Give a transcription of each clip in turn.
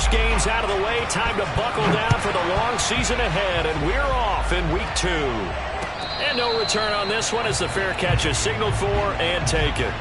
first game's out of the way. Time to buckle down for the long season ahead, and we're off in week 2. And no return on this one as the fair catch is signaled for and taken.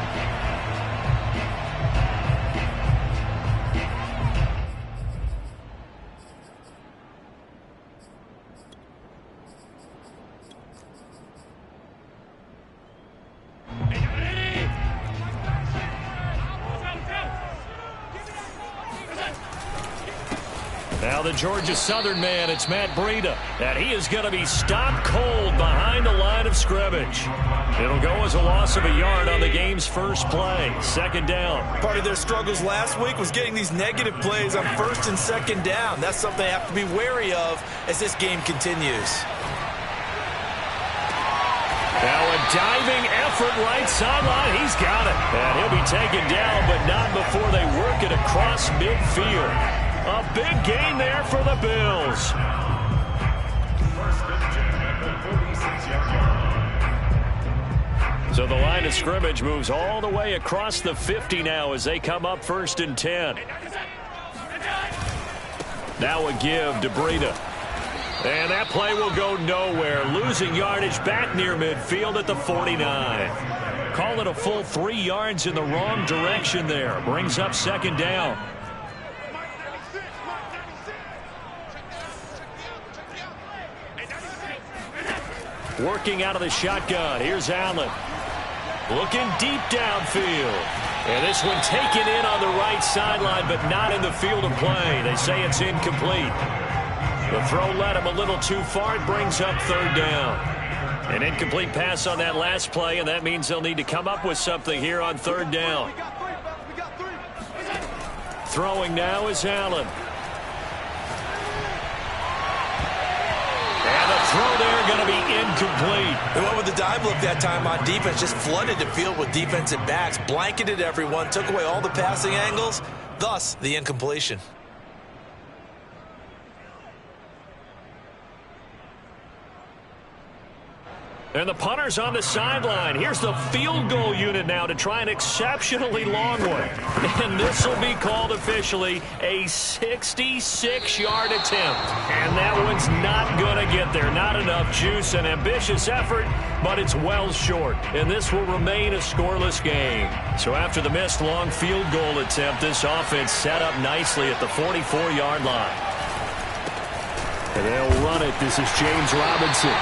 Now the Georgia Southern man, it's Matt Breida, and he is going to be stopped cold behind the line of scrimmage. It'll go as a loss of a yard on the game's first play. Second down. Part of their struggles last week was getting these negative plays on first and second down. That's something they have to be wary of as this game continues. Now a diving effort right sideline. He's got it. And he'll be taken down, but not before they work it across midfield. A big gain there for the Bills. So the line of scrimmage moves all the way across the 50 now as they come up 1st and 10. Now a give to Breida. And that play will go nowhere. Losing yardage back near midfield at the 49. Call it a full 3 yards in the wrong direction there. Brings up second down. Working out of the shotgun. Here's Allen. Looking deep downfield. And this one taken in on the right sideline, but not in the field of play. They say it's incomplete. The throw led him a little too far. It brings up 3rd down. An incomplete pass on that last play, and that means they'll need to come up with something here on 3rd down. Throwing now is Allen. And the throw there going to be incomplete. They went with the dive look that time on defense. Just flooded the field with defensive backs. Blanketed everyone. Took away all the passing angles. Thus, the incompletion. And the punter's on the sideline. Here's the field goal unit now to try an exceptionally long one. And this will be called officially a 66-yard attempt. And that one's not going to get there. Not enough juice. An ambitious effort, but it's well short. And this will remain a scoreless game. So after the missed long field goal attempt, this offense set up nicely at the 44-yard line. And they'll run it. This is James Robinson.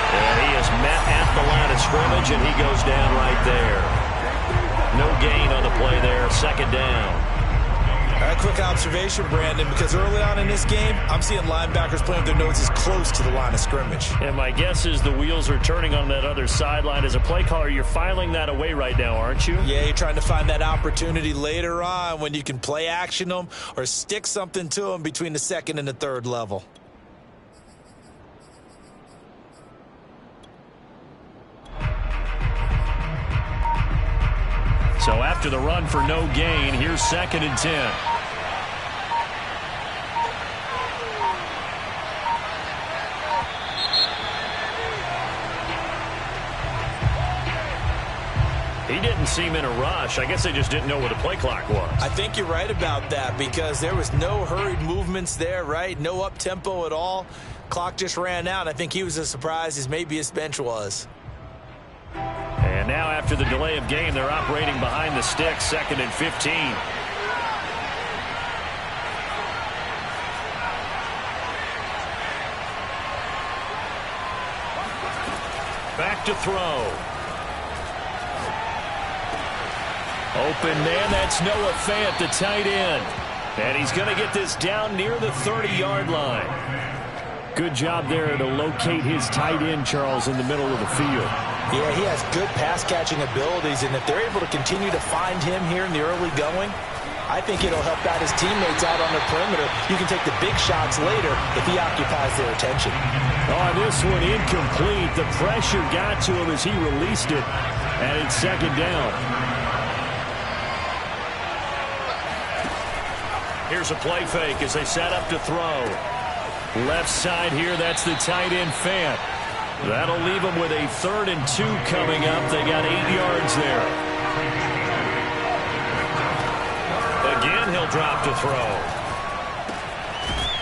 And he is met at the line of scrimmage, and he goes down right there. No gain on the play there. Second down. All right, quick observation, Brandon, because early on in this game, I'm seeing linebackers playing with their noses close to the line of scrimmage. And my guess is the wheels are turning on that other sideline. As a play caller, you're filing that away right now, aren't you? Yeah, you're trying to find that opportunity later on when you can play action them or stick something to them between the 2nd and the 3rd level. So after the run for no gain, here's 2nd and 10. He didn't seem in a rush. I guess they just didn't know what the play clock was. I think you're right about that because there was no hurried movements there, right? No up-tempo at all. Clock just ran out. I think he was as surprised as maybe his bench was. And now after the delay of game, they're operating behind the sticks, 2nd and 15. Back to throw. Open man, that's Noah Fant, the tight end. And he's going to get this down near the 30-yard line. Good job there to locate his tight end, Charles, in the middle of the field. Yeah, he has good pass-catching abilities, and if they're able to continue to find him here in the early going, I think it'll help out his teammates out on the perimeter. You can take the big shots later if he occupies their attention. On this one, incomplete. The pressure got to him as he released it, and it's 2nd down. Here's a play fake as they set up to throw. Left side here, that's the tight end Fant. That'll leave them with a 3rd and 2 coming up. They got 8 yards there. Again, he'll drop to throw.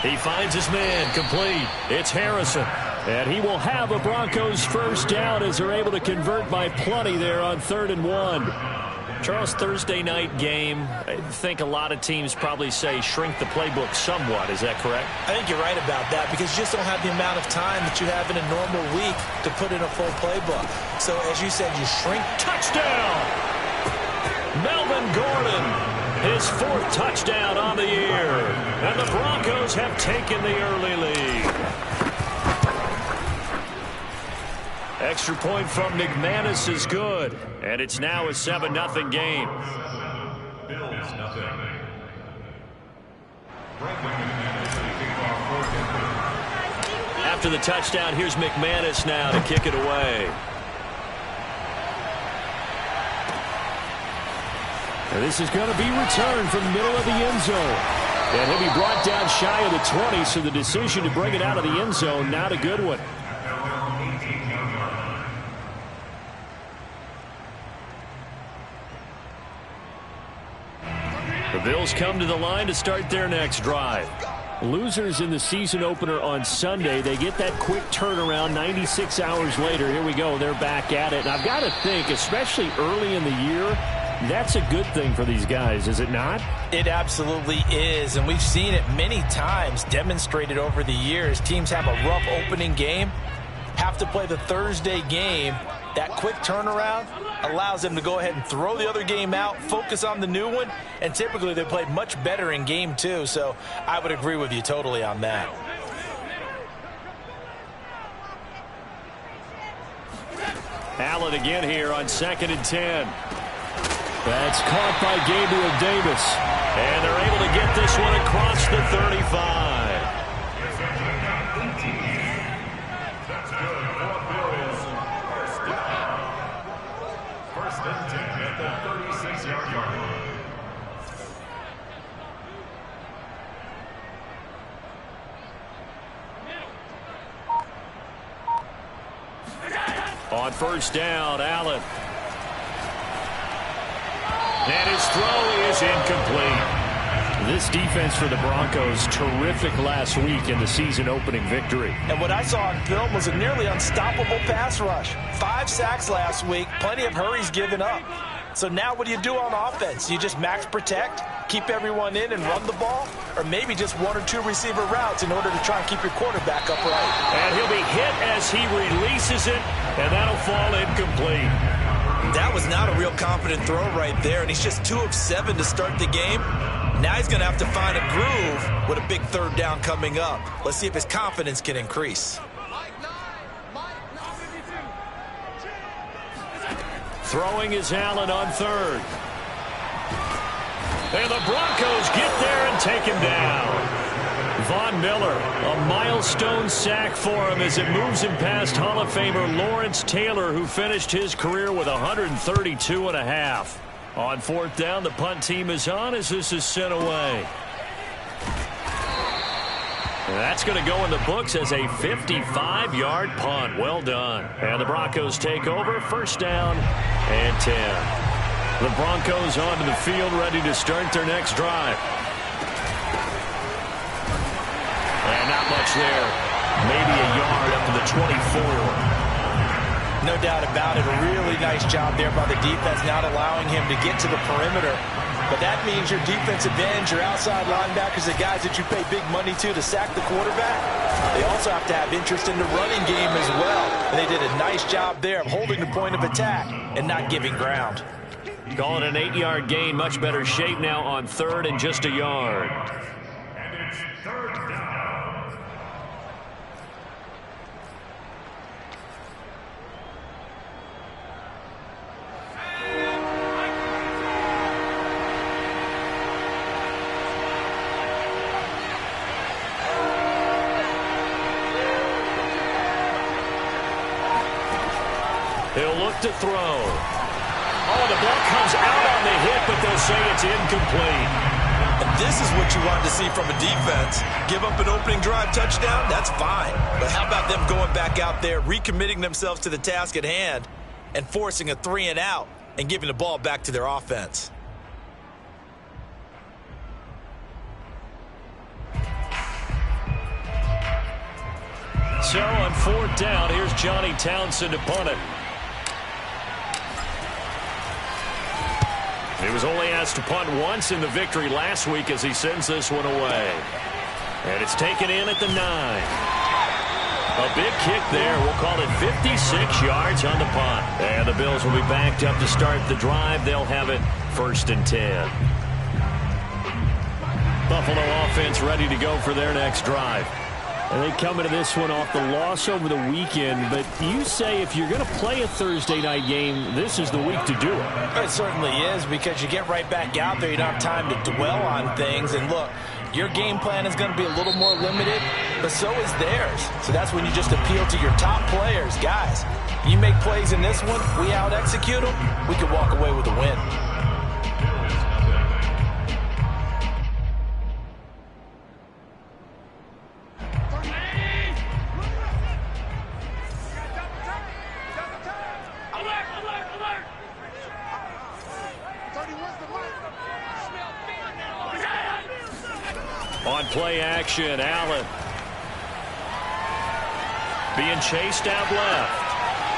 He finds his man, complete. It's Harrison. And he will have a Broncos first down as they're able to convert by plenty there on 3rd and 1. Charles, Thursday night game, I think a lot of teams probably say shrink the playbook somewhat. Is that correct? I think you're right about that because you just don't have the amount of time that you have in a normal week to put in a full playbook. So, as you said, you shrink. Touchdown! Melvin Gordon, his 4th touchdown on the year. And the Broncos have taken the early lead. Extra point from McManus is good. And it's now a 7-0 game. Bills nothing. After the touchdown, here's McManus now to kick it away. And this is going to be returned from the middle of the end zone. And he'll be brought down shy of the 20, so the decision to bring it out of the end zone, not a good one. The Bills come to the line to start their next drive. Losers in the season opener on Sunday. They get that quick turnaround 96 hours later. Here we go. They're back at it. And I've got to think, especially early in the year, that's a good thing for these guys, is it not? It absolutely is, and we've seen it many times demonstrated over the years. Teams have a rough opening game, have to play the Thursday game. That quick turnaround allows them to go ahead and throw the other game out, focus on the new one, and typically they play much better in game 2, so I would agree with you totally on that. Allen again here on 2nd and 10. That's caught by Gabriel Davis. And they're able to get this one across the 35. That's good for Bills. First and 10 at the 36-yard line. On first down, Allen. And his throw is incomplete. This defense for the Broncos, terrific last week in the season-opening victory. And what I saw on film was a nearly unstoppable pass rush. 5 sacks last week, plenty of hurries given up. So now what do you do on offense? You just max protect, keep everyone in and run the ball, or maybe just 1 or 2 receiver routes in order to try and keep your quarterback upright. And he'll be hit as he releases it, and that'll fall incomplete. That was not a real confident throw right there, and he's just 2 of 7 to start the game. Now he's going to have to find a groove with a big 3rd down coming up. Let's see if his confidence can increase. Throwing is Allen on 3rd. And the Broncos get there and take him down. Von Miller, a milestone sack for him as it moves him past Hall of Famer Lawrence Taylor, who finished his career with 132.5. On 4th down, the punt team is on as this is sent away. And that's going to go in the books as a 55-yard punt. Well done. And the Broncos take over. First down and 10. The Broncos onto the field, ready to start their next drive. And not much there. Maybe a yard up to the 24. No doubt about it. A really nice job there by the defense, not allowing him to get to the perimeter. But that means your defensive ends, your outside linebackers, the guys that you pay big money to sack the quarterback, they also have to have interest in the running game as well. And they did a nice job there of holding the point of attack and not giving ground. Call it an 8-yard gain. Much better shape now on 3rd and just a yard. And it's 3rd down. He'll look to throw. Oh, the ball comes out on the hit, but they'll say it's incomplete. And this is what you want to see from a defense. Give up an opening drive touchdown, that's fine. But how about them going back out there, recommitting themselves to the task at hand, and forcing a 3-and-out and giving the ball back to their offense? So on 4th down, here's Johnny Townsend to punt it. He was only asked to punt once in the victory last week as he sends this one away. And it's taken in at the 9. A big kick there. We'll call it 56 yards on the punt. And the Bills will be backed up to start the drive. They'll have it 1st and 10. Buffalo offense ready to go for their next drive. And they come into this one off the loss over the weekend. But you say if you're going to play a Thursday night game, this is the week to do it. It certainly is, because you get right back out there. You don't have time to dwell on things. And look, your game plan is going to be a little more limited, but so is theirs. So that's when you just appeal to your top players. Guys, you make plays in this one, we out-execute them, we could walk away with a win. On play action, Allen being chased out left.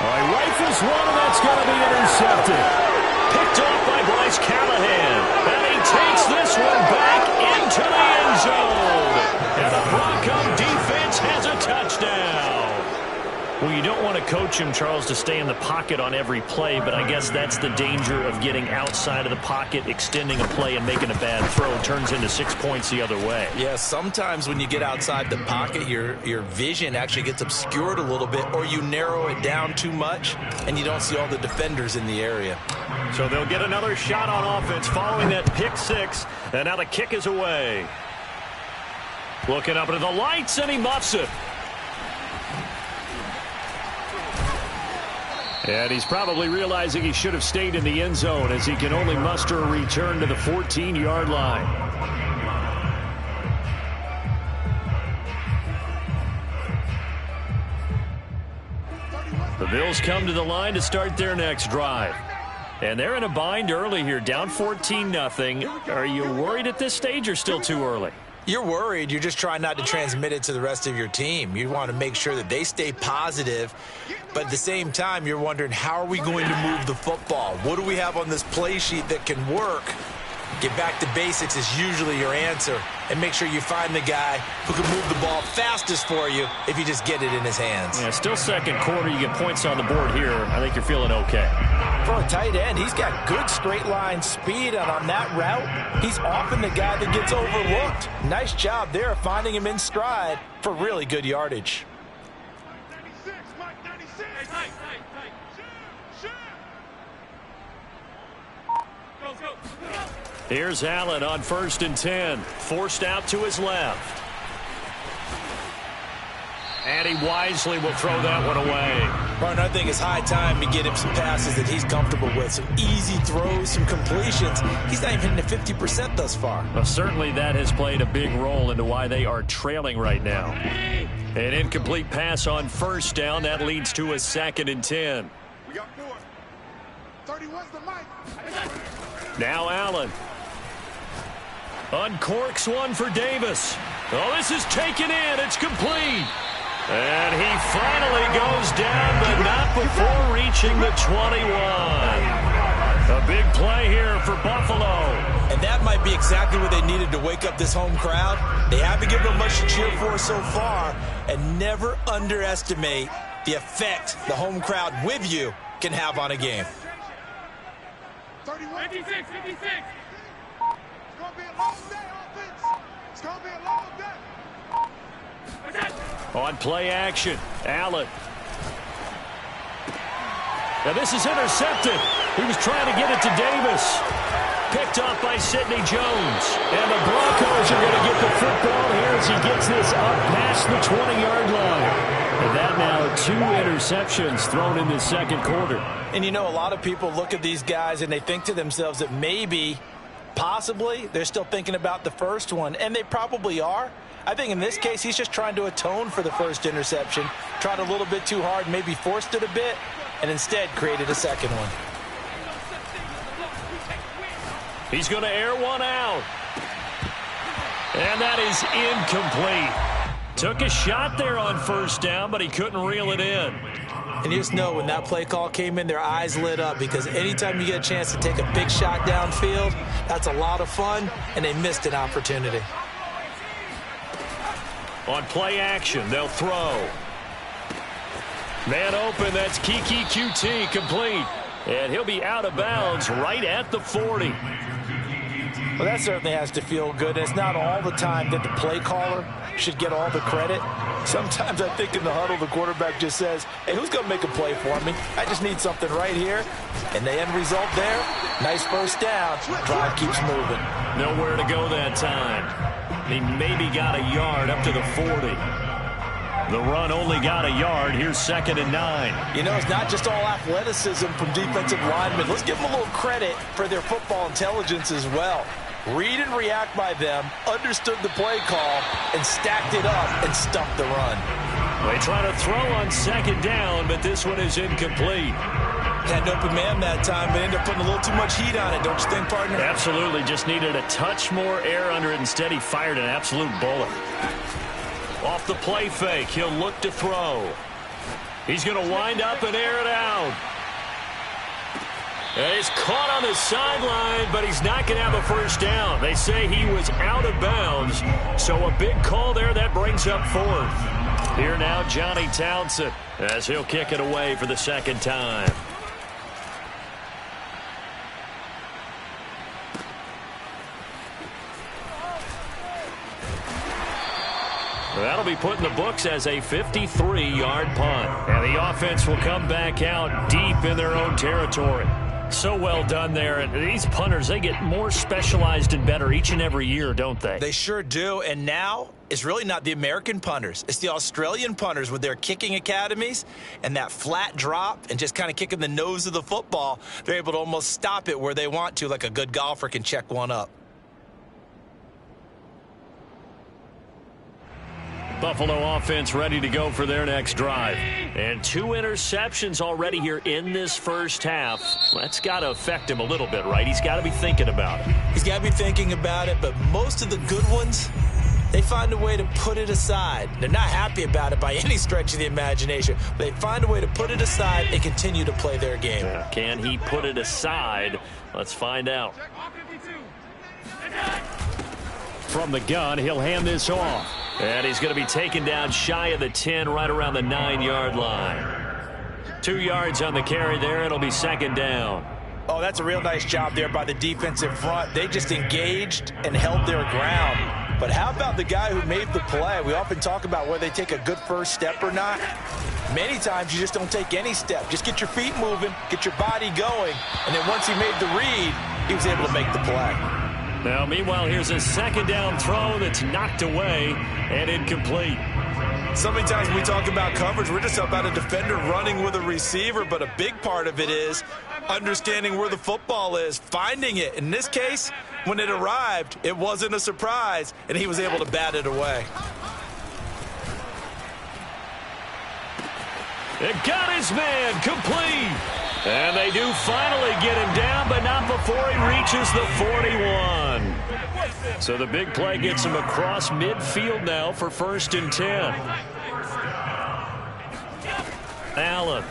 All right, rifles one, and that's going to be intercepted. Picked off by Bryce Callahan. And he takes this one back into the end zone. And the Bronco defense has a touchdown. Well, you don't want to coach him, Charles, to stay in the pocket on every play, but I guess that's the danger of getting outside of the pocket, extending a play, and making a bad throw. It turns into 6 points the other way. Yeah, sometimes when you get outside the pocket, your vision actually gets obscured a little bit, or you narrow it down too much, and you don't see all the defenders in the area. So they'll get another shot on offense following that pick 6, and now the kick is away. Looking up into the lights, and he muffs it. And he's probably realizing he should have stayed in the end zone as he can only muster a return to the 14-yard line. The Bills come to the line to start their next drive. And they're in a bind early here, down 14-0. Are you worried at this stage or still too early? You're worried. You're just trying not to transmit it to the rest of your team. You want to make sure that they stay positive, but at the same time, you're wondering, how are we going to move the football? What do we have on this play sheet that can work? Get back to basics is usually your answer, and make sure you find the guy who can move the ball fastest for you if you just get it in his hands. Yeah, still second quarter. You get points on the board here. I think you're feeling okay. For a tight end, he's got good straight line speed, and on that route, he's often the guy that gets overlooked. Nice job there finding him in stride for really good yardage. 96, Mike, 96. Hey, Go. Here's Allen on 1st and 10. Forced out to his left. And he wisely will throw that one away. Partner, I think it's high time to get him some passes that he's comfortable with. Some easy throws, some completions. He's not even hitting the 50% thus far. Well, certainly that has played a big role into why they are trailing right now. An incomplete pass on 1st down. That leads to a 2nd and 10. We got 4. 31's the mic. Now Allen. Uncorks one for Davis. Oh, this is taken in. It's complete. And he finally goes down, but not before reaching the 21. A big play here for Buffalo. And that might be exactly what they needed to wake up this home crowd. They haven't given them much to cheer for so far. And never underestimate the effect the home crowd with you can have on a game. 31. 56. It's going to be a long day, offense. It's going to be a long day. On play action, Allen. Now this is intercepted. He was trying to get it to Davis. Picked up by Sidney Jones. And the Broncos are going to get the football here as he gets this up past the 20-yard line. And that now 2 interceptions thrown in the second quarter. And you know, a lot of people look at these guys and they think to themselves that maybe, possibly, they're still thinking about the first one. And they probably are. I think in this case, he's just trying to atone for the first interception. Tried a little bit too hard, maybe forced it a bit, and instead created a second one. He's going to air one out. And that is incomplete. Took a shot there on first down, but he couldn't reel it in. And you just know when that play call came in, their eyes lit up, because anytime you get a chance to take a big shot downfield, that's a lot of fun, and they missed an opportunity. On play action, they'll throw. Man open, that's Kiki QT, complete. And he'll be out of bounds right at the 40. Well, that certainly has to feel good. It's not all the time that the play caller should get all the credit. Sometimes I think in the huddle, the quarterback just says, hey, who's going to make a play for me? I just need something right here. And the end result there, nice first down. Drive keeps moving. Nowhere to go that time. He maybe got a yard up to the 40. The run only got a yard. Here's 2nd and 9. You know, it's not just all athleticism from defensive linemen. Let's give them a little credit for their football intelligence as well. Read and react by them, understood the play call, and stacked it up and stumped the run. They try to throw on 2nd down, but this one is incomplete. Had an open man that time, but ended up putting a little too much heat on it, don't you think, partner? Absolutely. Just needed a touch more air under it. Instead, he fired an absolute bullet. Off the play fake, he'll look to throw. He's going to wind up and air it out. And he's caught on the sideline, but he's not going to have a first down. They say he was out of bounds, so a big call there that brings up 4th. Here now, Johnny Townsend, as he'll kick it away for the 2nd time. That'll be put in the books as a 53-yard punt. And the offense will come back out deep in their own territory. So well done there. And these punters, they get more specialized and better each and every year, don't they? They sure do. And now it's really not the American punters. It's the Australian punters with their kicking academies and that flat drop and just kind of kicking the nose of the football. They're able to almost stop it where they want to, like a good golfer can check one up. Buffalo offense ready to go for their next drive. And 2 interceptions already here in this first half. That's got to affect him a little bit, right? He's got to be thinking about it. He's got to be thinking about it, but most of the good ones, they find a way to put it aside. They're not happy about it by any stretch of the imagination. But they find a way to put it aside and continue to play their game. Can he put it aside? Let's find out. From the gun, he'll hand this off. And he's going to be taken down shy of the 10, right around the 9-yard line. 2 yards on the carry there. It'll be 2nd down. Oh, that's a real nice job there by the defensive front. They just engaged and held their ground. But how about the guy who made the play? We often talk about whether they take a good first step or not. Many times you just don't take any step. Just get your feet moving, get your body going, and then once he made the read, he was able to make the play. Now, meanwhile, here's a 2nd down throw that's knocked away and incomplete. So many times when we talk about coverage, we're just about a defender running with a receiver, but a big part of it is understanding where the football is, finding it. In this case, when it arrived, it wasn't a surprise, and he was able to bat it away. It got his man complete. And they do finally get him down, but not before he reaches the 41. So the big play gets him across midfield now for 1st and 10. Allen.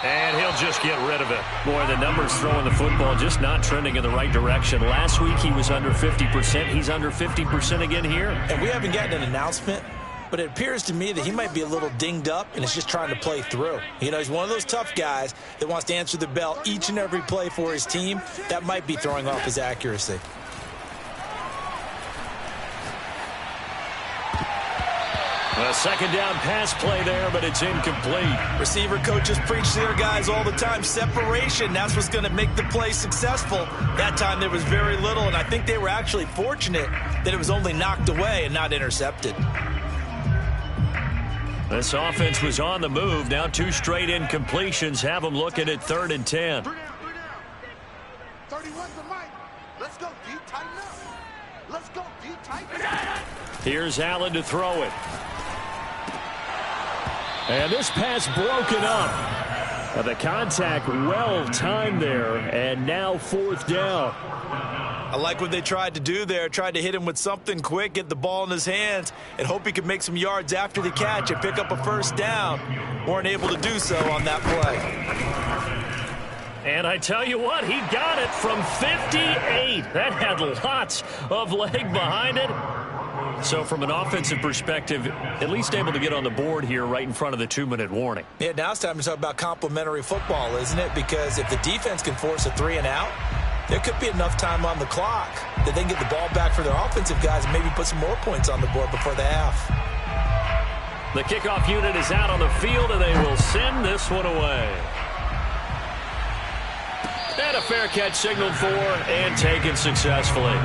And he'll just get rid of it. Boy, the numbers throwing the football just not trending in the right direction. Last week he was under 50%. He's under 50% again here. And we haven't gotten an announcement, but it appears to me that he might be a little dinged up and is just trying to play through. You know, he's one of those tough guys that wants to answer the bell each and every play for his team. That might be throwing off his accuracy. A 2nd down pass play there, but it's incomplete. Receiver coaches preach to their guys all the time. Separation, that's what's going to make the play successful. That time there was very little, and I think they were actually fortunate that it was only knocked away and not intercepted. This offense was on the move. Now 2 straight incompletions have them looking at 3rd and 10. 31's the mic. Let's go deep, tighten up. Let's go deep, tighten up. Here's Allen to throw it. And this pass broken up. The contact well timed there, and now 4th down. I like what they tried to do there. Tried to hit him with something quick, get the ball in his hands, and hope he could make some yards after the catch and pick up a first down. Weren't able to do so on that play. And I tell you what, he got it from 58. That had lots of leg behind it. So from an offensive perspective, at least able to get on the board here right in front of the 2-minute warning. Yeah, now it's time to talk about complementary football, isn't it? Because if the defense can force a 3 and out, there could be enough time on the clock that they can get the ball back for their offensive guys and maybe put some more points on the board before the half. The kickoff unit is out on the field, and they will send this one away. And a fair catch signaled for and taken successfully.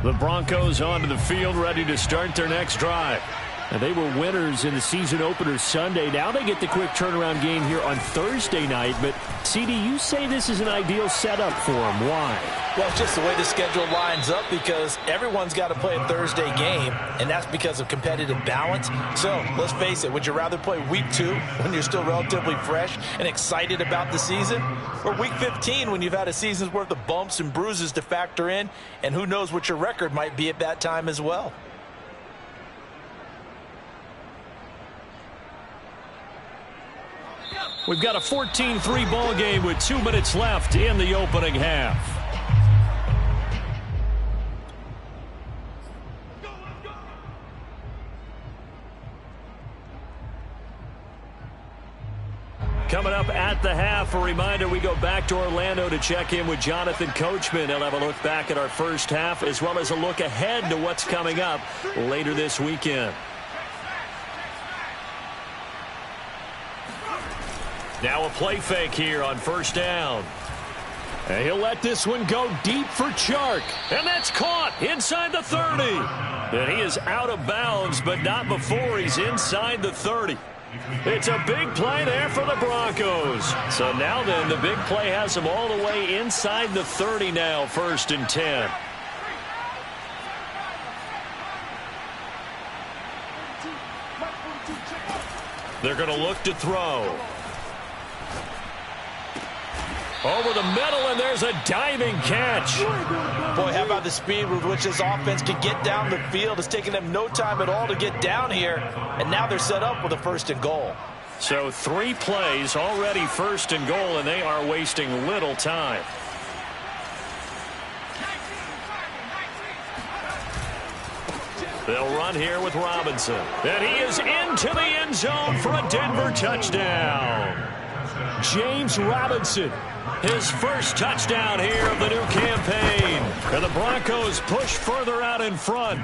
The Broncos onto the field, ready to start their next drive. And they were winners in the season opener Sunday. Now they get the quick turnaround game here on Thursday night. But, CD, you say this is an ideal setup for them. Why? Well, it's just the way the schedule lines up because everyone's got to play a Thursday game, and that's because of competitive balance. So, let's face it, would you rather play week 2 when you're still relatively fresh and excited about the season, or week 15 when you've had a season's worth of bumps and bruises to factor in, and who knows what your record might be at that time as well? We've got a 14-3 ball game with 2 minutes left in the opening half. Coming up at the half, a reminder we go back to Orlando to check in with Jonathan Coachman. He'll have a look back at our first half as well as a look ahead to what's coming up later this weekend. Now a play fake here on first down. And he'll let this one go deep for Chark. And that's caught inside the 30. And he is out of bounds, but not before he's inside the 30. It's a big play there for the Broncos. So now then, the big play has them all the way inside the 30 now, 1st and 10. They're going to look to throw. Over the middle, and there's a diving catch. Boy, how about the speed with which this offense can get down the field? It's taking them no time at all to get down here, and now they're set up with a 1st and goal. So 3 plays already 1st and goal, and they are wasting little time. They'll run here with Robinson. And he is into the end zone for a Denver touchdown. James Robinson, his first touchdown here of the new campaign. And the Broncos push further out in front.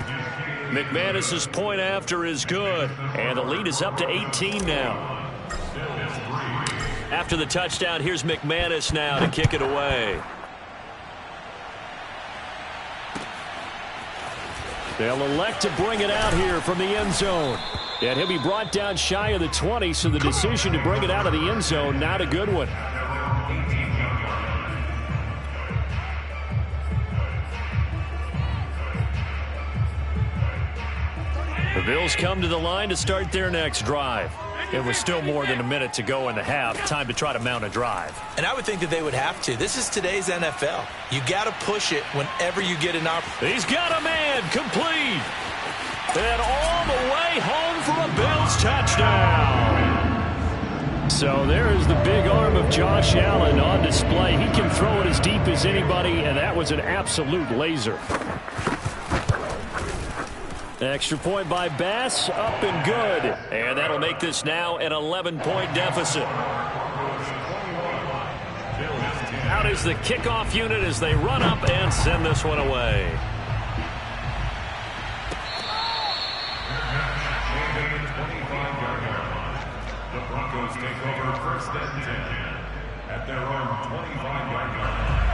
McManus's point after is good. And the lead is up to 18 now. After the touchdown, here's McManus now to kick it away. They'll elect to bring it out here from the end zone. And he'll be brought down shy of the 20, so the decision to bring it out of the end zone, not a good one. The Bills come to the line to start their next drive. It was still more than a minute to go in the half. Time to try to mount a drive. And I would think that they would have to. This is today's NFL. You got to push it whenever you get an opportunity. He's got a man complete. And all the way home for a Bills touchdown. So there is the big arm of Josh Allen on display. He can throw it as deep as anybody, and that was an absolute laser. Extra point by Bass, up and good. And that'll make this now an 11-point deficit. Out is the kickoff unit as they run up and send this one away. The Broncos take over 1st and 10 at their own 25-yard line.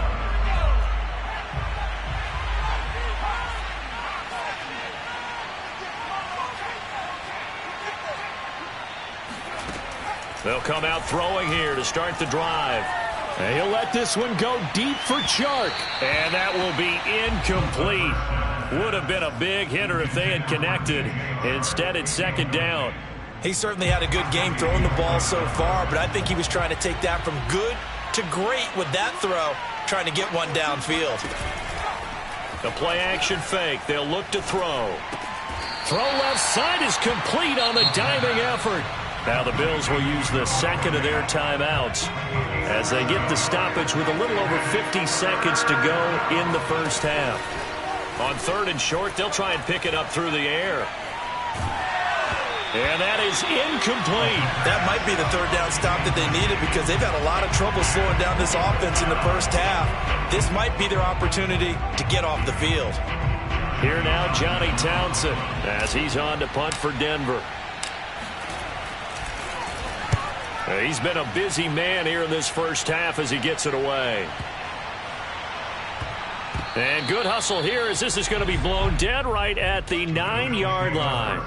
They'll come out throwing here to start the drive. And he'll let this one go deep for Chark. And that will be incomplete. Would have been a big hitter if they had connected. Instead, it's second down. He certainly had a good game throwing the ball so far, but I think he was trying to take that from good to great with that throw, trying to get one downfield. The play-action fake. They'll look to throw. Throw left side is complete on the diving effort. Now the Bills will use the second of their timeouts as they get the stoppage with a little over 50 seconds to go in the first half. On third and short, they'll try and pick it up through the air. And that is incomplete. That might be the third down stop that they needed because they've had a lot of trouble slowing down this offense in the first half. This might be their opportunity to get off the field. Here now, Johnny Townsend as he's on to punt for Denver. He's been a busy man here in this first half as he gets it away. And good hustle here as this is going to be blown dead right at the 9-yard line.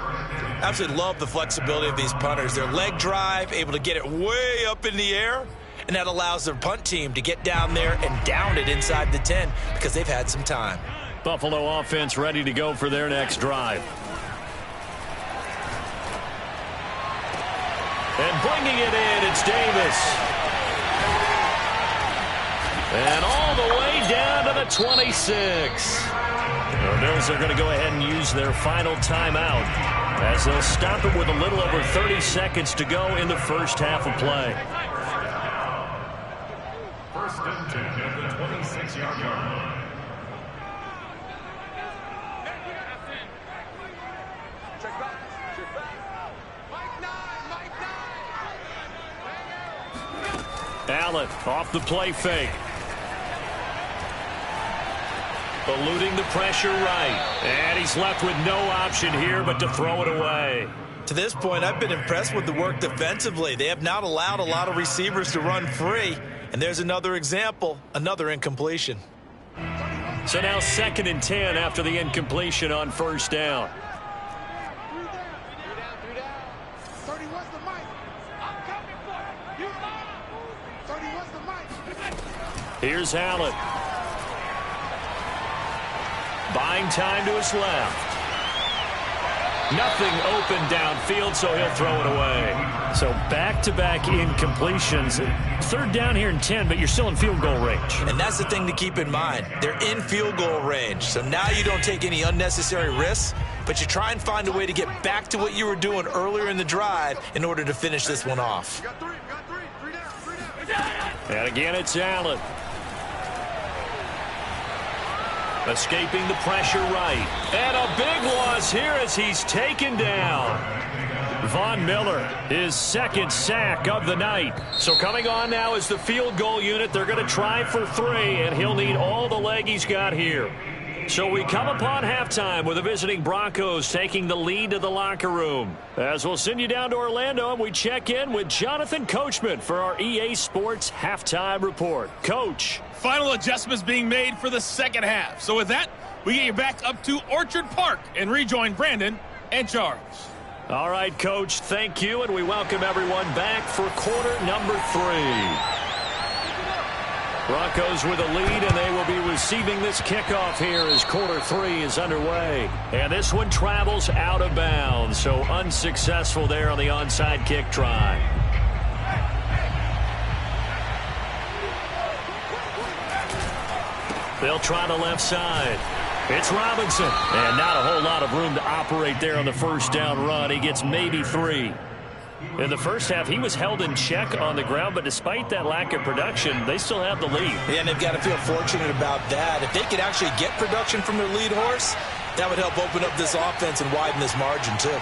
Absolutely love the flexibility of these punters. Their leg drive, able to get it way up in the air, and that allows their punt team to get down there and down it inside the 10 because they've had some time. Buffalo offense ready to go for their next drive. And bringing it in, it's Davis. And all the way down to the 26. The Bills are going to go ahead and use their final timeout as they'll stop it with a little over 30 seconds to go in the first half of play. First and 10 at the 26-yard line. Allen off the play fake. Eluding the pressure right. And he's left with no option here but to throw it away. To this point, I've been impressed with the work defensively. They have not allowed a lot of receivers to run free. And there's another example, another incompletion. So now 2nd and 10 after the incompletion on first down. Here's Allen. Buying time to his left. Nothing open downfield, so he'll throw it away. So back-to-back incompletions. Third down here in 10, but you're still in field goal range. And that's the thing to keep in mind. They're in field goal range. So now you don't take any unnecessary risks, but you try and find a way to get back to what you were doing earlier in the drive in order to finish this one off. And again, it's Allen. Escaping the pressure right. And a big loss here as he's taken down. Von Miller, his second sack of the night. So coming on now is the field goal unit. They're going to try for 3, and he'll need all the leg he's got here. So we come upon halftime with the visiting Broncos taking the lead to the locker room. As we'll send you down to Orlando, and we check in with Jonathan Coachman for our EA Sports Halftime Report. Coach. Final adjustments being made for the second half. So with that, we get you back up to Orchard Park and rejoin Brandon and Charles. All right, Coach, thank you, and we welcome everyone back for quarter number 3. Broncos with a lead, and they will be receiving this kickoff here as quarter 3 is underway. And this one travels out of bounds, so unsuccessful there on the onside kick try. They'll try the left side. It's Robinson. And not a whole lot of room to operate there on the first down run. He gets maybe 3. In the first half, he was held in check on the ground, but despite that lack of production, they still have the lead. Yeah, and they've got to feel fortunate about that. If they could actually get production from their lead horse, that would help open up this offense and widen this margin, too.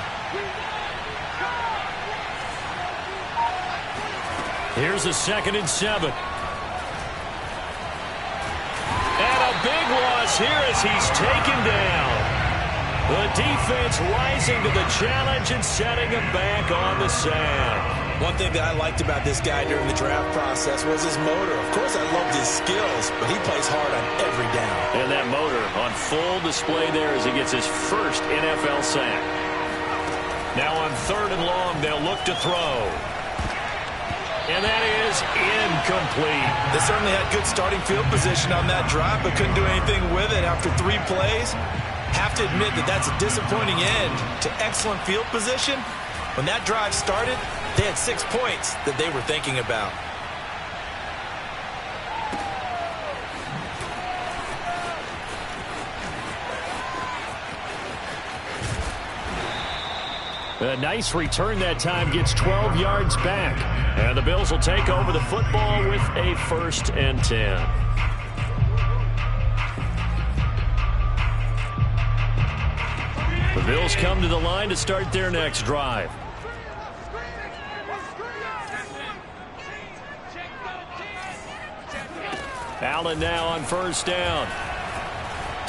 Here's a 2nd and 7. And a big loss here as he's taken down. The defense rising to the challenge and setting him back on the sack. One thing that I liked about this guy during the draft process was his motor. Of course, I loved his skills, but he plays hard on every down. And that motor on full display there as he gets his first NFL sack. Now on 3rd and long, they'll look to throw. And that is incomplete. They certainly had good starting field position on that drive, but couldn't do anything with it after 3 plays. Have to admit that that's a disappointing end to excellent field position. When that drive started, they had 6 points that they were thinking about. A nice return that time, gets 12 yards back. And the Bills will take over the football with a 1st and 10. The Bills come to the line to start their next drive. Allen now on 1st down.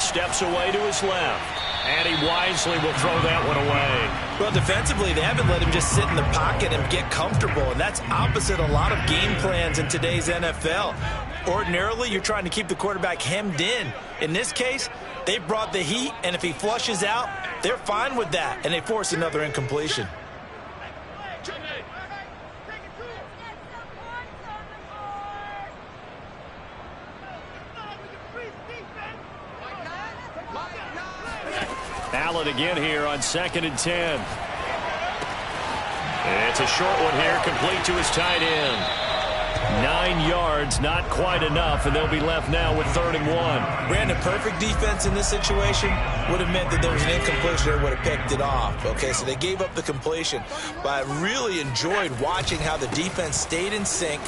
Steps away to his left. And he wisely will throw that one away. Well, defensively, they haven't let him just sit in the pocket and get comfortable, and that's opposite a lot of game plans in today's NFL. Ordinarily, you're trying to keep the quarterback hemmed in. In this case, they brought the heat, and if he flushes out, they're fine with that, and they force another incompletion. Allen again here on 2nd and 10. It's a short one here, complete to his tight end. 9 yards, not quite enough, and they'll be left now with 3rd and 1. Brandon, perfect defense in this situation would have meant that there was an incompletion that would have picked it off. Okay, so they gave up the completion, but I really enjoyed watching how the defense stayed in sync,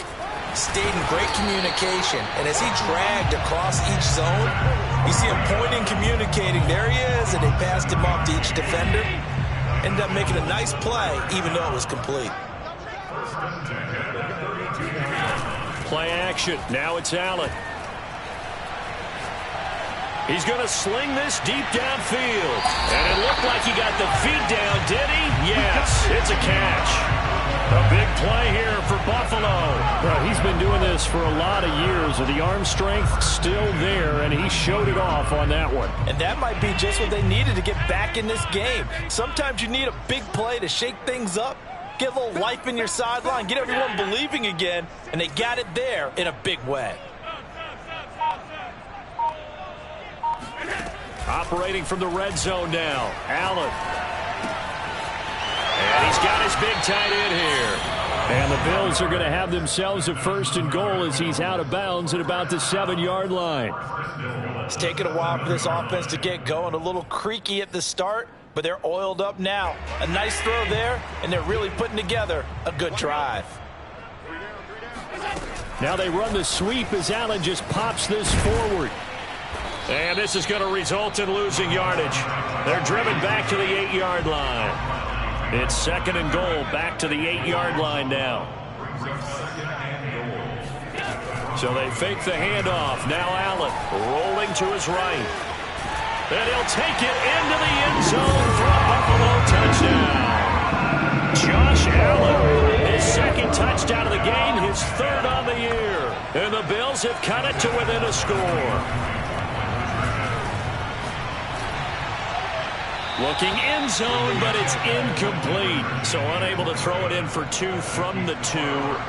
stayed in great communication, and as he dragged across each zone, you see him pointing, communicating. There he is, and they passed him off to each defender. Ended up making a nice play, even though it was complete. Play action. Now it's Allen. He's going to sling this deep downfield. And it looked like he got the feet down, did he? Yes, it's a catch. A big play here for Buffalo. Well, he's been doing this for a lot of years, with the arm strength still there, and he showed it off on that one. And that might be just what they needed to get back in this game. Sometimes you need a big play to shake things up, get a little life in your sideline, get everyone believing again, and they got it there in a big way. Operating from the red zone now, Allen. And he's got his big tight end here. And the Bills are going to have themselves a 1st and goal as he's out of bounds at about the 7-yard line. It's taken a while for this offense to get going. A little creaky at the start, but they're oiled up now. A nice throw there, and they're really putting together a good drive. Now they run the sweep as Allen just pops this forward. And this is going to result in losing yardage. They're driven back to the 8-yard line. It's 2nd and goal, back to the 8-yard line now. So they fake the handoff. Now Allen rolling to his right. And he'll take it into the end zone for a Buffalo touchdown. Josh Allen, his 2nd touchdown of the game, his 3rd on the year. And the Bills have cut it to within a score. Looking end zone, but it's incomplete. So unable to throw it in for 2 from the 2.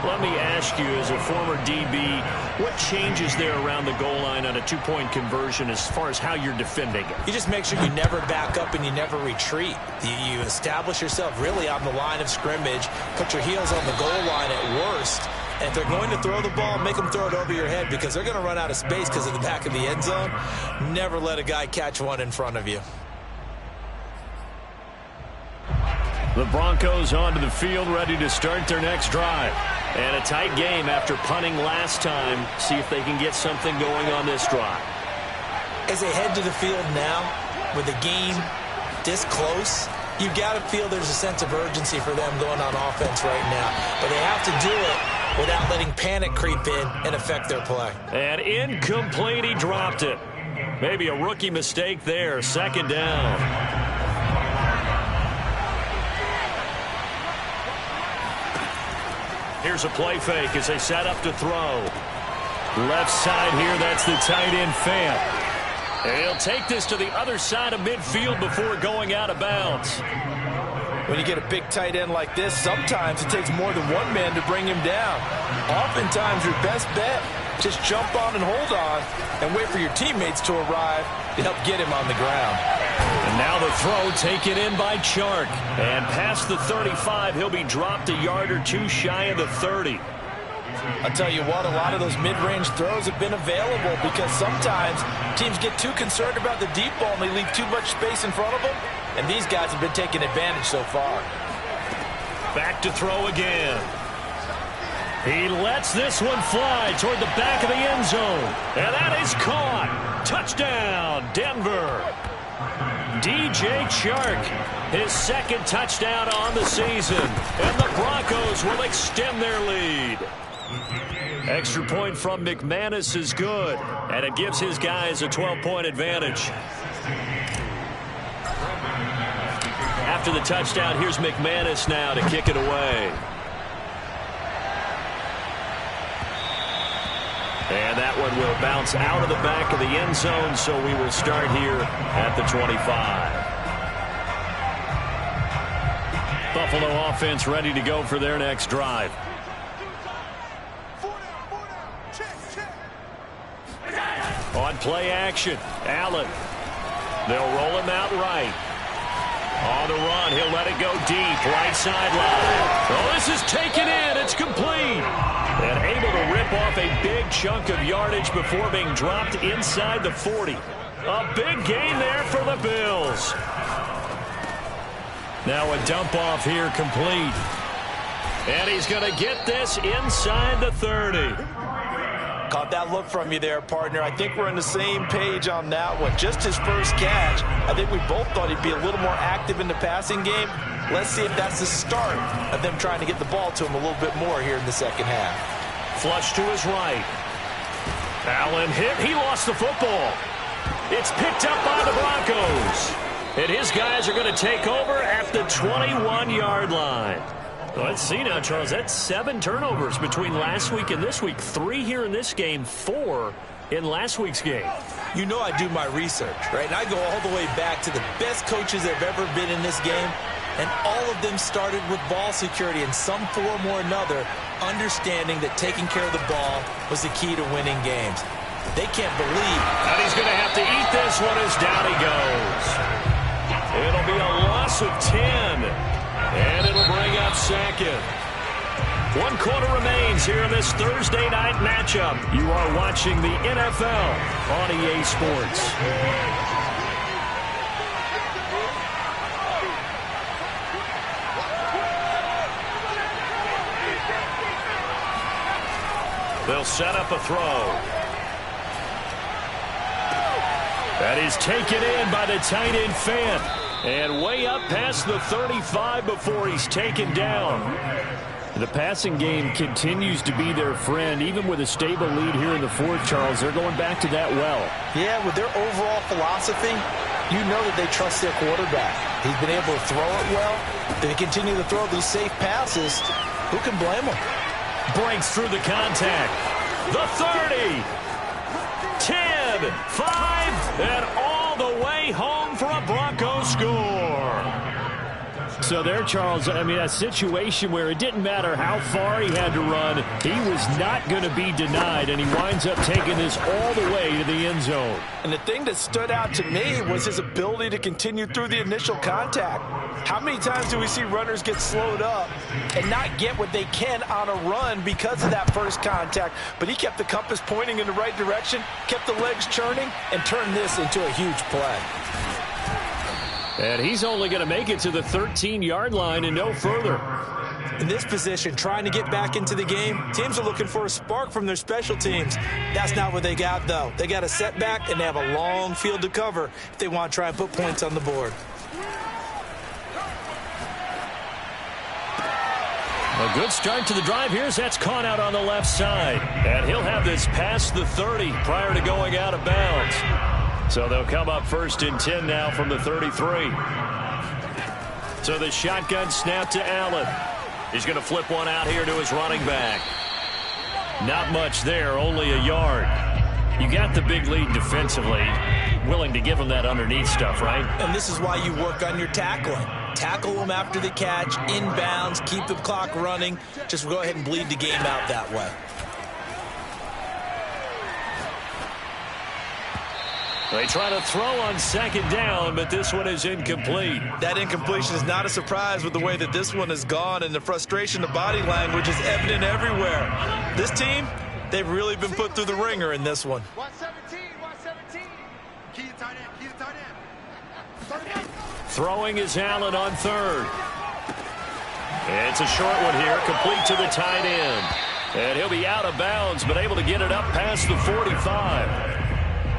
Let me ask you, as a former DB, what changes there around the goal line on a 2-point conversion as far as how you're defending it? You just make sure you never back up and you never retreat. You establish yourself really on the line of scrimmage, put your heels on the goal line at worst. And if they're going to throw the ball, make them throw it over your head, because they're going to run out of space because of the back of the end zone. Never let a guy catch one in front of you. The Broncos onto the field, ready to start their next drive. And a tight game after punting last time. See if they can get something going on this drive. As they head to the field now, with the game this close, you've got to feel there's a sense of urgency for them going on offense right now. But they have to do it without letting panic creep in and affect their play. And incomplete, he dropped it. Maybe a rookie mistake there, 2nd down. Here's a play fake as they set up to throw. Left side here, that's the tight end Fant. And he'll take this to the other side of midfield before going out of bounds. When you get a big tight end like this, sometimes it takes more than one man to bring him down. Oftentimes, your best bet, just jump on and hold on and wait for your teammates to arrive to help get him on the ground. And now the throw taken in by Chark. And past the 35, he'll be dropped a yard or two shy of the 30. I'll tell you what, a lot of those mid-range throws have been available because sometimes teams get too concerned about the deep ball and they leave too much space in front of them. And these guys have been taking advantage so far. Back to throw again. He lets this one fly toward the back of the end zone. And that is caught. Touchdown, Denver. DJ Chark, his second touchdown on the season. And the Broncos will extend their lead. Extra point from McManus is good. And it gives his guys a 12-point advantage. After the touchdown, here's McManus now to kick it away. And that one will bounce out of the back of the end zone, so we will start here at the 25. Buffalo offense ready to go for their next drive. On play action, Allen. They'll roll him out right. On the run, he'll let it go deep, right sideline. Oh, this is taken in. It's complete. And able to rip off a big chunk of yardage before being dropped inside the 40. A big gain there for the Bills. Now a dump off here complete. And he's going to get this inside the 30. Caught that look from you there, partner. I think we're on the same page on that one. Just his first catch. I think we both thought he'd be a little more active in the passing game. Let's see if that's the start of them trying to get the ball to him a little bit more here in the second half. Flush to his right. Allen hit. He lost the football. It's picked up by the Broncos. And his guys are going to take over at the 21-yard line. Let's see now, Charles. That's 7 turnovers between last week and this week. 3 here in this game, 4 in last week's game. You know I do my research, right? And I go all the way back to the best coaches that have ever been in this game. And all of them started with ball security in some form or another, understanding that taking care of the ball was the key to winning games. They can't believe. And he's going to have to eat this one as down he goes. It'll be a loss of 10. And it'll bring up second. 1 quarter remains here in this Thursday night matchup. You are watching the NFL on EA Sports. They'll set up a throw. That is taken in by the tight end Fant. And way up past the 35 before he's taken down. The passing game continues to be their friend. Even with a stable lead here in the fourth, Charles, they're going back to that well. Yeah, with their overall philosophy, you know that they trust their quarterback. He's been able to throw it well. They continue to throw these safe passes. Who can blame them? Breaks through the contact. The 30. 10. 5. And all the way home for a Broncos score. So there, Charles, I mean, a situation where it didn't matter how far he had to run, he was not going to be denied, and he winds up taking this all the way to the end zone. And the thing that stood out to me was his ability to continue through the initial contact. How many times do we see runners get slowed up and not get what they can on a run because of that first contact? But he kept the compass pointing in the right direction, kept the legs churning, and turned this into a huge play. And he's only going to make it to the 13-yard line and no further. In this position, trying to get back into the game, teams are looking for a spark from their special teams. That's not what they got, though. They got a setback, and they have a long field to cover if they want to try and put points on the board. A good start to the drive. Here's that's caught out on the left side. And he'll have this past the 30 prior to going out of bounds. So they'll come up 1st and 10 now from the 33. So the shotgun snap to Allen. He's going to flip one out here to his running back. Not much there, only a yard. You got the big lead defensively. Willing to give him that underneath stuff, right? And this is why you work on your tackling. Tackle them after the catch, inbounds, keep the clock running. Just go ahead and bleed the game out that way. They try to throw on second down, but this one is incomplete. That incompletion is not a surprise with the way that this one has gone, and the frustration, the body language is evident everywhere. This team, they've really been put through the ringer in this one. 117. Key to tight end. Throwing is Allen on third. It's a short one here, complete to the tight end. And he'll be out of bounds, but able to get it up past the 45.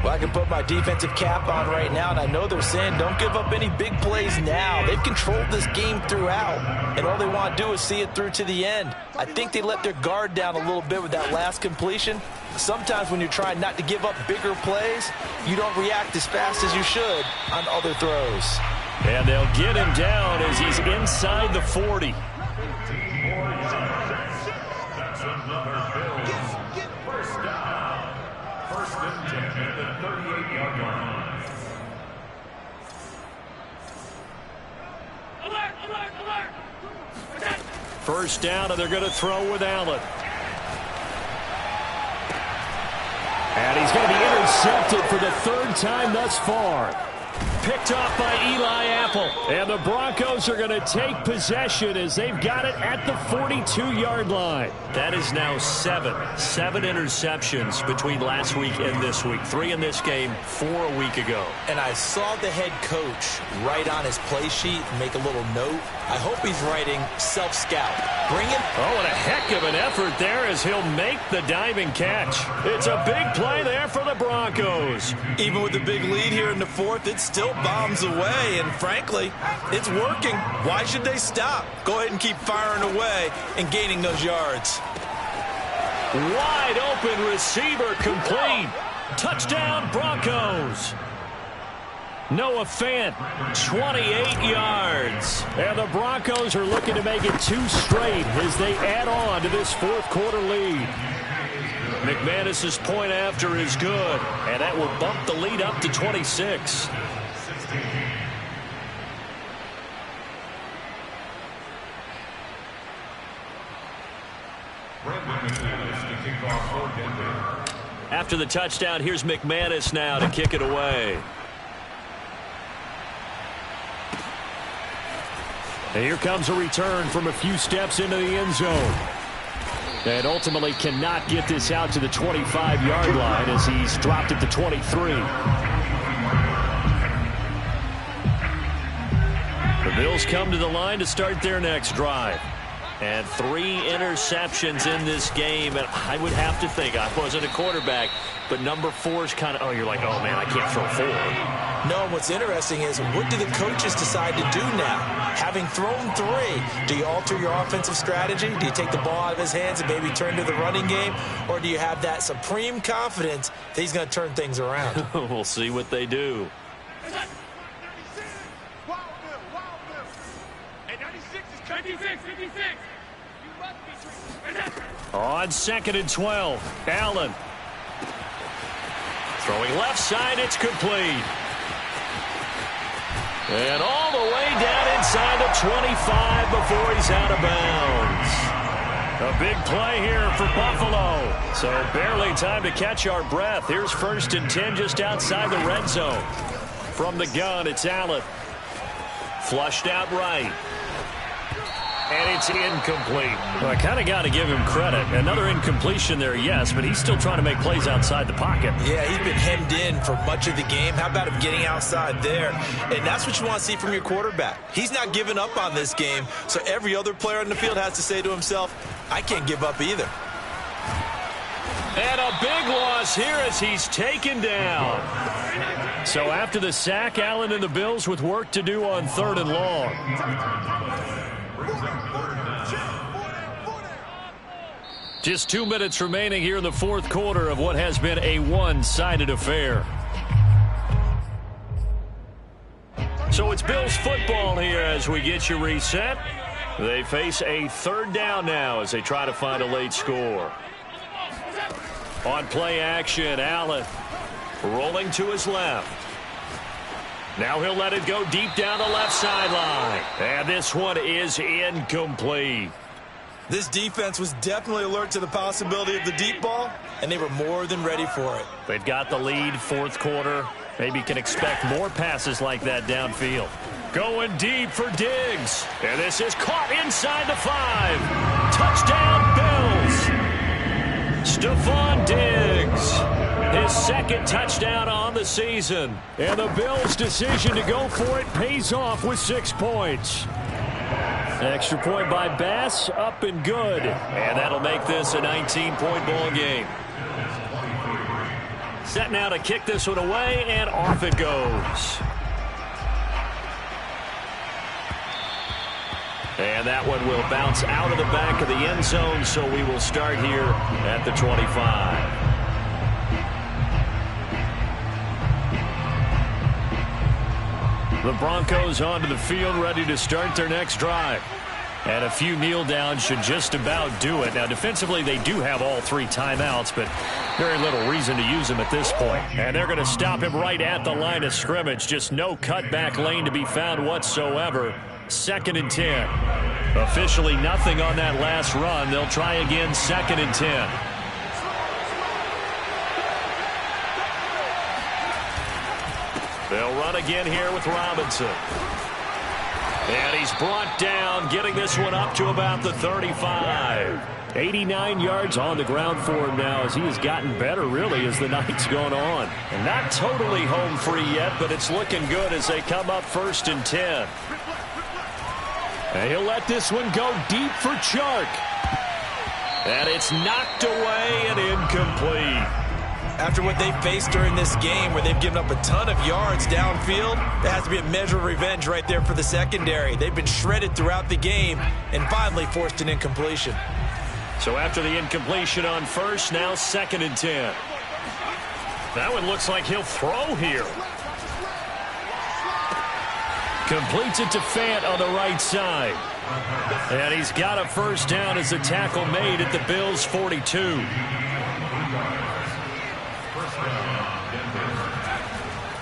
Well, I can put my defensive cap on right now, and I know they're saying don't give up any big plays now. They've controlled this game throughout, and all they want to do is see it through to the end. I think they let their guard down a little bit with that last completion. Sometimes when you're trying not to give up bigger plays, you don't react as fast as you should on other throws. And they'll get him down as he's inside the 40. That's another Bills. First down. First and 10 at the 38-yard line. Alert! First down, and they're going to throw with Allen. And he's going to be intercepted for the third time thus far. Picked off by Eli Apple. And the Broncos are going to take possession as they've got it at the 42-yard line. That is now seven interceptions between last week and this week. 3 in this game, 4 a week ago. And I saw the head coach write on his play sheet and make a little note. I hope he's writing self-scout. Bring him. Oh, and a heck of an effort there as he'll make the diving catch. It's a big play there for the Broncos. Even with the big lead here in the fourth, it still bombs away, and frankly, it's working. Why should they stop? Go ahead and keep firing away and gaining those yards. Wide open receiver complete. Touchdown Broncos. Noah Fant, 28 yards. And the Broncos are looking to make it 2 straight as they add on to this fourth quarter lead. McManus's point after is good, and that will bump the lead up to 26. After the touchdown, here's McManus now to kick it away. And here comes a return from a few steps into the end zone. And ultimately cannot get this out to the 25-yard line as he's dropped at the 23. The Bills come to the line to start their next drive. And 3 interceptions in this game. And I would have to think, I wasn't a quarterback, but number 4 is kind of, oh, you're like, oh, man, I can't throw 4. No, what's interesting is what do the coaches decide to do now? Having thrown 3, do you alter your offensive strategy? Do you take the ball out of his hands and maybe turn to the running game? Or do you have that supreme confidence that he's going to turn things around? We'll see what they do. On 2nd and 12, Allen. Throwing left side, it's complete. And all the way down inside the 25 before he's out of bounds. A big play here for Buffalo. So barely time to catch our breath. Here's 1st and 10 just outside the red zone. From the gun, it's Allen. Flushed out right. And it's incomplete. Well, I kind of got to give him credit. Another incompletion there, yes, but he's still trying to make plays outside the pocket. Yeah, he's been hemmed in for much of the game. How about him getting outside there? And that's what you want to see from your quarterback. He's not giving up on this game, so every other player on the field has to say to himself, I can't give up either. And a big loss here as he's taken down. So after the sack, Allen and the Bills with work to do on 3rd and long. Just 2 minutes remaining here in the fourth quarter of what has been a one-sided affair. So it's Bills football here as we get you reset. They face a 3rd down now as they try to find a late score. On play action, Allen rolling to his left. Now he'll let it go deep down the left sideline. And this one is incomplete. This defense was definitely alert to the possibility of the deep ball, and they were more than ready for it. They've got the lead, fourth quarter. Maybe can expect more passes like that downfield. Going deep for Diggs. And this is caught inside the 5. Touchdown, Bills. Stephon Diggs. His second touchdown on the season. And the Bills' decision to go for it pays off with 6 points. Extra point by Bass, up and good. And that'll make this a 19-point ball game. Set now to kick this one away, and off it goes. And that one will bounce out of the back of the end zone, so we will start here at the 25. The Broncos onto the field, ready to start their next drive. And a few kneel downs should just about do it. Now, defensively, they do have all 3 timeouts, but very little reason to use them at this point. And they're going to stop him right at the line of scrimmage. Just no cutback lane to be found whatsoever. 2nd and 10. Officially nothing on that last run. They'll try again, 2nd and 10. They'll run again here with Robinson. And he's brought down, getting this one up to about the 35. 89 yards on the ground for him now as he has gotten better, really, as the night's gone on. And not totally home free yet, but it's looking good as they come up 1st and 10. And he'll let this one go deep for Chark. And it's knocked away and incomplete. After what they faced during this game where they've given up a ton of yards downfield, there has to be a measure of revenge right there for the secondary. They've been shredded throughout the game and finally forced an incompletion. So after the incompletion on 1st, now 2nd and 10. That one looks like he'll throw here. Completes it to Fant on the right side. And he's got a 1st down as the tackle made at the Bills' 42.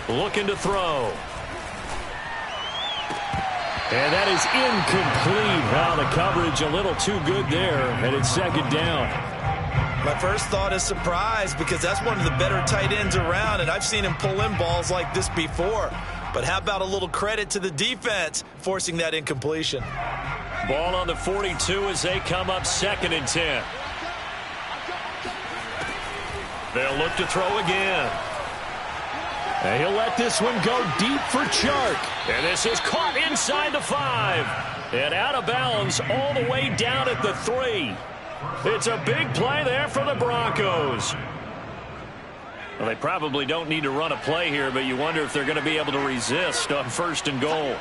Looking to throw. And that is incomplete. Wow, the coverage a little too good there, and it's 2nd down. My first thought is surprise because that's one of the better tight ends around, and I've seen him pull in balls like this before. But how about a little credit to the defense forcing that incompletion? Ball on the 42 as they come up 2nd and 10. They'll look to throw again. And he'll let this one go deep for Chark. And this is caught inside the 5. And out of bounds all the way down at the 3. It's a big play there for the Broncos. Well, they probably don't need to run a play here, but you wonder if they're going to be able to resist on 1st and goal.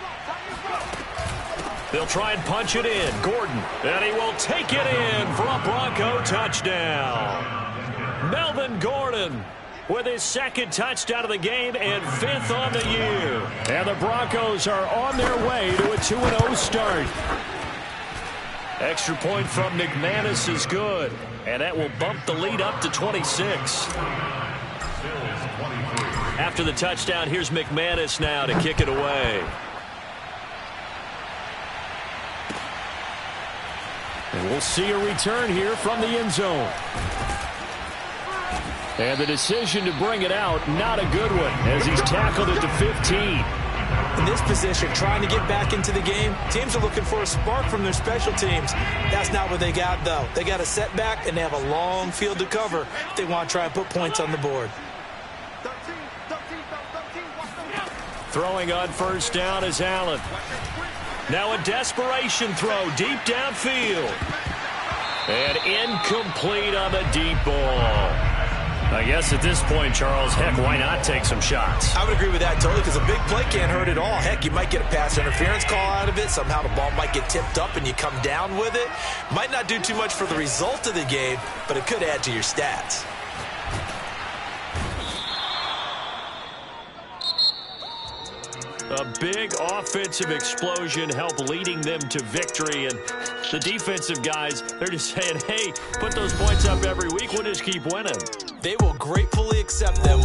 They'll try and punch it in. Gordon. And he will take it in for a Bronco touchdown. Melvin Gordon with his 2nd touchdown of the game and 5th on the year. And the Broncos are on their way to a 2-0 start. Extra point from McManus is good. And that will bump the lead up to 26. After the touchdown, here's McManus now to kick it away. And we'll see a return here from the end zone. And the decision to bring it out, not a good one, as he's tackled at the 15. In this position, trying to get back into the game, teams are looking for a spark from their special teams. That's not what they got, though. They got a setback, and they have a long field to cover if they want to try and put points on the board. Throwing on 1st down is Allen. Now a desperation throw deep downfield. And incomplete on the deep ball. I guess at this point, Charles, heck, why not take some shots? I would agree with that totally because a big play can't hurt at all. Heck, you might get a pass interference call out of it. Somehow the ball might get tipped up and you come down with it. Might not do too much for the result of the game, but it could add to your stats. A big offensive explosion helped leading them to victory. And the defensive guys, they're just saying, hey, put those points up every week. We'll just keep winning. They will gratefully accept them.